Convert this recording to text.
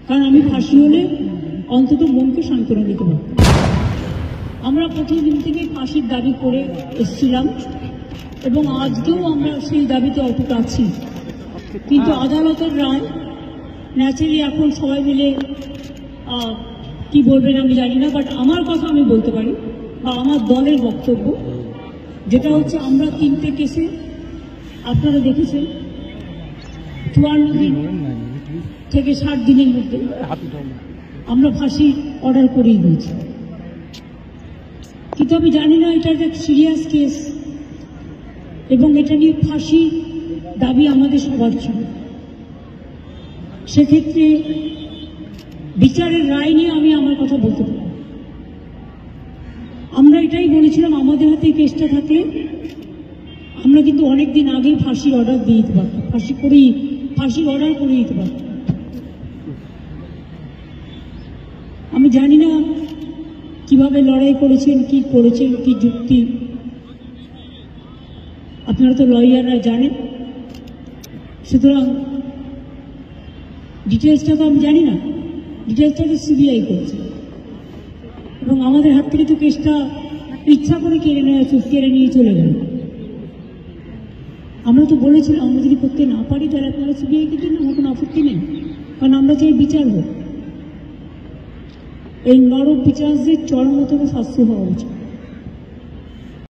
কারণ আমি ফাঁসি হলে অন্তত মনকে সান্ত্বনা দিতে পারব। আমরা প্রথম দিন থেকে ফাঁসির দাবি করে এসেছিলাম এবং আজকেও আমরা সেই দাবিতে অটুট আছি। কিন্তু আদালতের রায় ন্যাচারালি এখন সবাই মিলে কি বলবেন আমি জানি না, বাট আমার কথা আমি বলতে পারি বা আমার দলের বক্তব্য যেটা হচ্ছে, আমরা 3টে কেসে আপনারা দেখেছেন 54 দিন থেকে 60 দিনের মধ্যে আমরা ফাঁসি অর্ডার করেই দিয়েছি। কিন্তু আমি জানি না এটা একটা সিরিয়াস কেস এবং এটা নিয়ে ফাঁসি দাবি আমাদের সবার ছিল। সেক্ষেত্রে বিচারের রায় নিয়ে আমি আমার কথা বলতে পারি। আমরা এটাই বলেছিলাম, আমাদের হাতে কেসটা থাকলে আমরা কিন্তু অনেকদিন আগেই ফাঁসির অর্ডার দিয়ে দিতে পারতাম, ফাঁসির অর্ডার করে দিতে পারতাম। আমি জানি না কিভাবে লড়াই করেছেন, কি করেছেন, কি যুক্তি, আপনারা তো লয়াররা জানেন। সুতরাং ডিটেলসটা তো আমি জানি না, ডিটেলসটা তো সিবিআই করেছে এবং আমাদের হাত থেকে তো কেসটা ইচ্ছা করে কেড়ে নিয়ে চলে গেল। আমরা তো বলেছিলাম আমরা যদি করতে না পারি তাহলে আপনারা সিবিআইকে দিন, আমার কোনো আপত্তি নেই, কারণ আমরা চাই বিচার হোক। এই নরক বিচারদের চরমতম শাস্তি হওয়া উচিত।